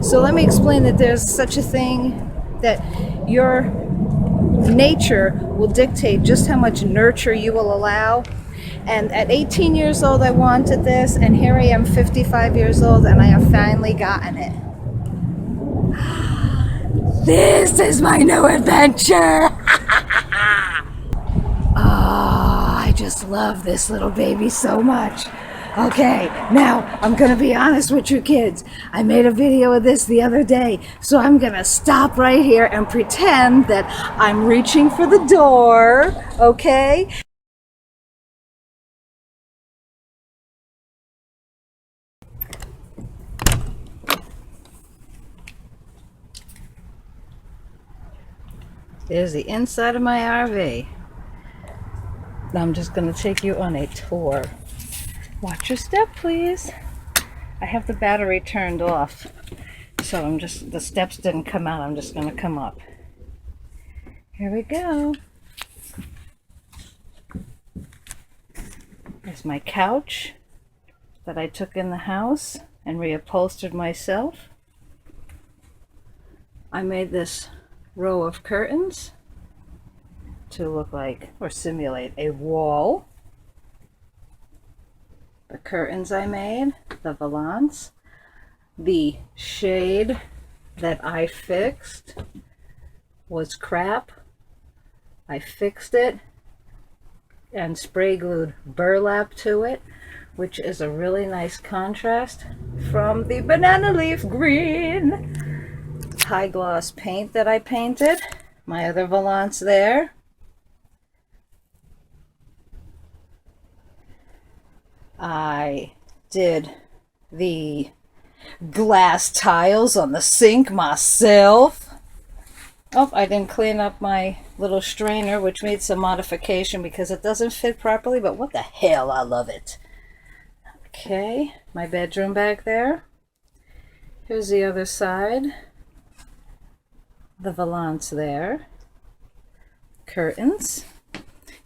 So let me explain that there's such a thing that your nature will dictate just how much nurture you will allow. And at 18 years old, I wanted this, and here I am 55 years old, and I have finally gotten it. This is my new adventure! I just love this little baby so much. Okay, now I'm gonna be honest with you kids. I made a video of this the other day, so I'm gonna stop right here and pretend that I'm reaching for the door, okay? There's the inside of my RV. Now I'm just gonna take you on a tour. Watch your step, please. I have the battery turned off, so the steps didn't come out. I'm just gonna come up. Here we go. There's my couch that I took in the house and reupholstered myself. I made this row of curtains to look like or simulate a wall. The curtains I made, the valance, the shade that I fixed was crap. I fixed it and spray glued burlap to it, which is a really nice contrast from the banana leaf green high gloss paint that I painted. My other valance there. I did the glass tiles on the sink myself. Oh, I didn't clean up my little strainer, which needs some modification because it doesn't fit properly, but what the hell, I love it. Okay, my bedroom back there. Here's the other side. The valance there. Curtains.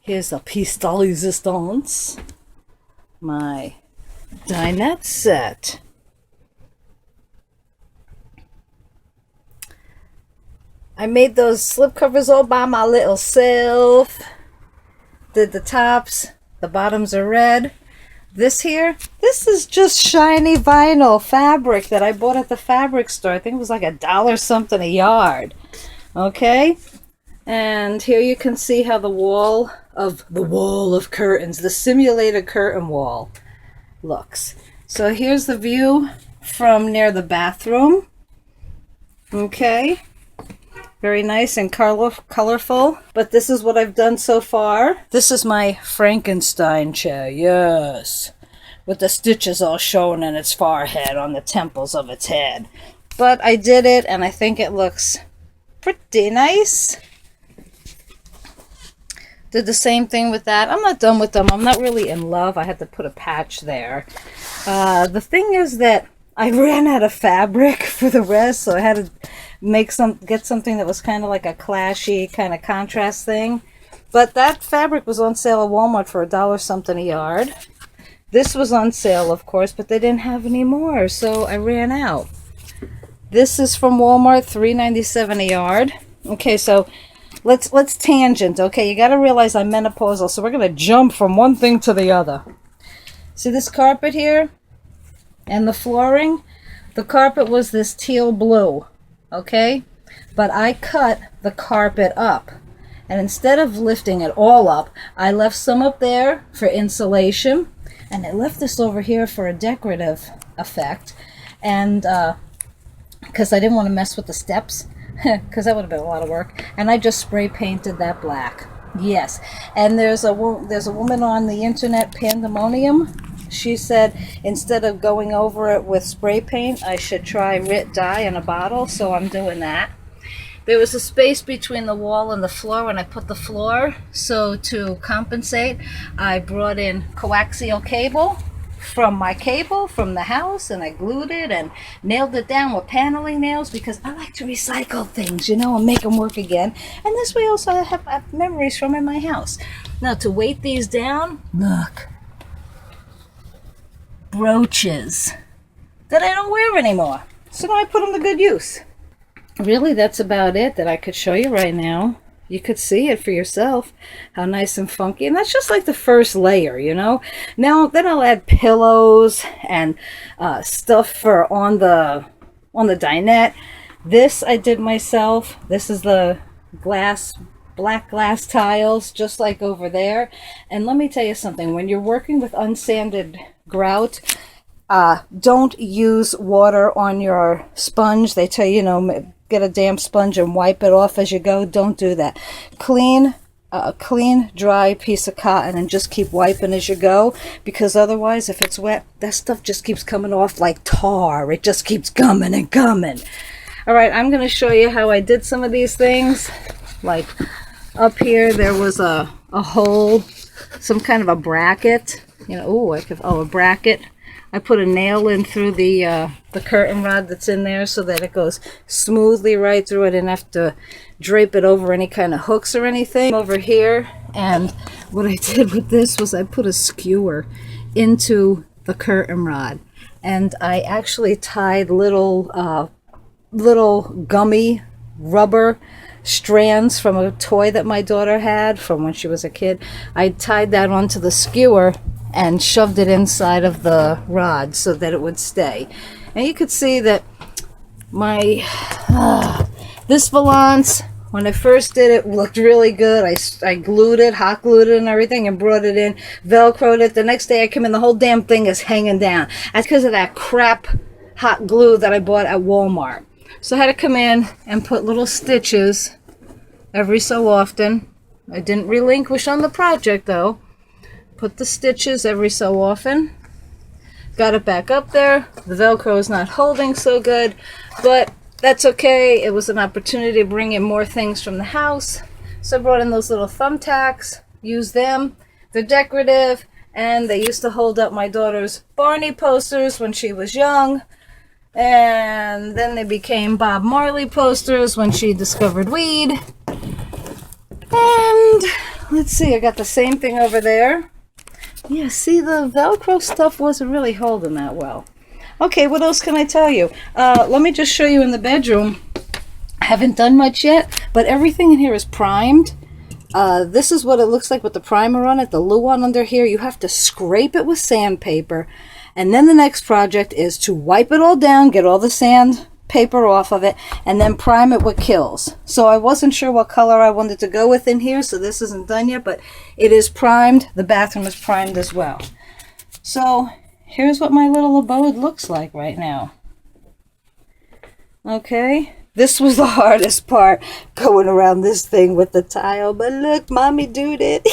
Here's the pièce de résistance. My dinette set. I made those slip covers all by my little self. Did the tops. The bottoms are red. This here, this is just shiny vinyl fabric that I bought at the fabric store. I think it was like $1 something a yard. Okay? And here you can see how the wall of curtains, the simulated curtain wall looks. So here's the view from near the bathroom. Okay? Very nice and colorful. But this is what I've done so far. This is my Frankenstein chair, yes. With the stitches all shown in its forehead on the temples of its head. But I did it and I think it looks pretty nice. Did the same thing with that. I'm not done with them. I'm not really in love. I had to put a patch there. The thing is that I ran out of fabric for the rest, so I had to get something that was kind of like a clashy kind of contrast thing. But that fabric was on sale at Walmart for $1 something a yard. This was on sale, of course, but they didn't have any more, so I ran out. This is from Walmart, $3.97 a yard. Okay, so let's tangent. Okay, you got to realize I'm menopausal, so we're going to jump from one thing to the other. See this carpet here and the flooring? The carpet was this teal blue, okay? But I cut the carpet up, and instead of lifting it all up, I left some up there for insulation, and I left this over here for a decorative effect, and because I didn't want to mess with the steps, because that would have been a lot of work, and I just spray painted that black. Yes, and there's a woman on the internet, Pandemonium. She said instead of going over it with spray paint, I should try Rit dye in a bottle, so I'm doing that. There was a space between the wall and the floor when I put the floor, so to compensate, I brought in coaxial cable from my cable from the house, and I glued it and nailed it down with paneling nails because I like to recycle things, you know, and make them work again. And this way also I have memories from in my house. Now to weight these down, look. Brooches that I don't wear anymore. So now I put them to good use. Really, that's about it that I could show you right now. You could see it for yourself, how nice and funky. And that's just like the first layer, you know. Now, then I'll add pillows and stuff for on the dinette. This I did myself. This is the black glass tiles, just like over there. And let me tell you something. When you're working with unsanded grout, don't use water on your sponge. They tell you, you know, get a damp sponge and wipe it off as you go. Don't do that. Clean, dry piece of cotton and just keep wiping as you go, because otherwise, if it's wet, that stuff just keeps coming off like tar. It just keeps coming and coming. All right, I'm going to show you how I did some of these things. Like up here, there was a hole, some kind of a bracket. You know, a bracket. I put a nail in through the curtain rod that's in there so that it goes smoothly right through. I didn't have to drape it over any kind of hooks or anything. Over here, and what I did with this was I put a skewer into the curtain rod, and I actually tied little gummy rubber strands from a toy that my daughter had from when she was a kid. I tied that onto the skewer and shoved it inside of the rod so that it would stay. And you could see that my this valance, when I first did it, looked really good. I glued it, hot glued it and everything, and brought it in, velcroed it. The next day I come in, the whole damn thing is hanging down. That's because of that crap hot glue that I bought at Walmart. So I had to come in and put little stitches every so often. I didn't relinquish on the project though. Put the stitches every so often. Got it back up there. The Velcro is not holding so good, but that's okay. It was an opportunity to bring in more things from the house. So I brought in those little thumbtacks, used them. They're decorative, and they used to hold up my daughter's Barney posters when she was young. And then they became Bob Marley posters when she discovered weed. And let's see, I got the same thing over there. Yeah, see, the Velcro stuff wasn't really holding that well. Okay, what else can I tell you? Let me just show you in the bedroom. I haven't done much yet, but everything in here is primed. This is what it looks like with the primer on it. The Luan under here, you have to scrape it with sandpaper. And then the next project is to wipe it all down, get all the sandpaper off of it, and then prime it with Kills. So I wasn't sure what color I wanted to go with in here, so this isn't done yet, but it is primed. The bathroom is primed as well. So here's what my little abode looks like right now. Okay, this was the hardest part, going around this thing with the tile, but look, mommy did it.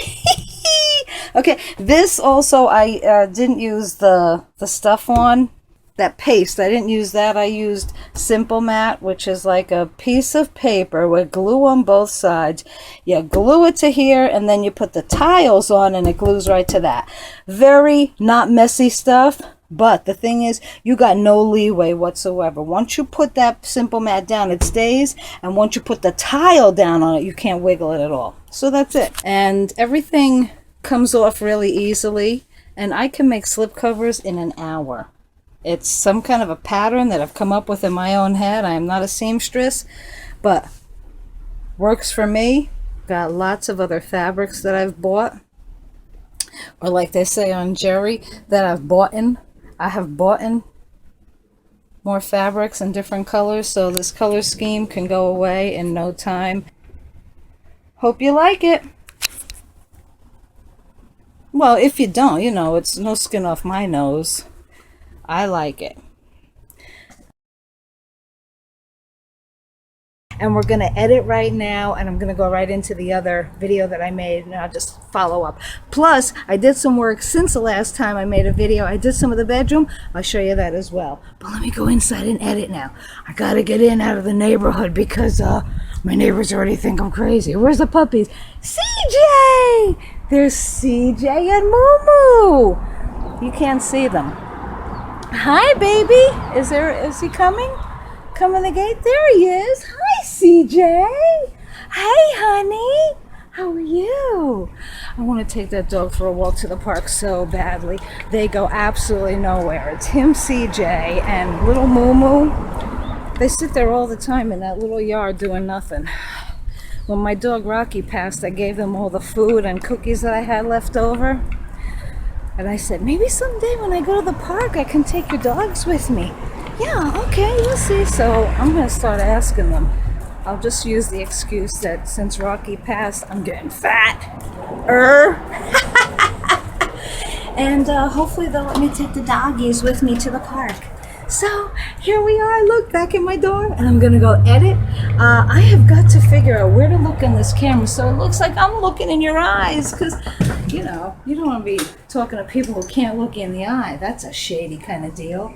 Okay, this also I didn't use the stuff on, that paste. I didn't use that. I used Simple Mat, which is like a piece of paper with glue on both sides. You glue it to here, and then you put the tiles on, and it glues right to that. Very not messy stuff, but the thing is, you got no leeway whatsoever. Once you put that Simple Mat down, it stays, and once you put the tile down on it, you can't wiggle it at all. So that's it. And everything comes off really easily, and I can make slip covers in an hour. It's some kind of a pattern that I've come up with in my own head. I am not a seamstress, but works for me. Got lots of other fabrics that I've bought, or like they say on Jerry, that I've bought in. I have bought in more fabrics in different colors, so this color scheme can go away in no time. Hope you like it. Well, if you don't, you know, it's no skin off my nose. I like it. And we're going to edit right now, and I'm going to go right into the other video that I made, and I'll just follow up. Plus, I did some work since the last time I made a video. I did some of the bedroom. I'll show you that as well. But let me go inside and edit now. I got to get in out of the neighborhood because my neighbors already think I'm crazy. Where's the puppies? CJ! There's CJ and Moo Moo. You can't see them. Hi, baby. Is he coming? Coming the gate? There he is. Hi, CJ. Hey, honey. How are you? I want to take that dog for a walk to the park so badly. They go absolutely nowhere. It's him, CJ, and little Moo Moo. They sit there all the time in that little yard doing nothing. When my dog Rocky passed, I gave them all the food and cookies that I had left over. And I said, maybe someday when I go to the park, I can take your dogs with me. Yeah, okay, we'll see. So I'm going to start asking them. I'll just use the excuse that since Rocky passed, I'm getting fat. And hopefully they'll let me take the doggies with me to the park. So here we are, look, back in my dorm, and I'm gonna go edit. I have got to figure out where to look in this camera so it looks like I'm looking in your eyes, because, you know, you don't want to be talking to people who can't look in the eye. That's a shady kind of deal.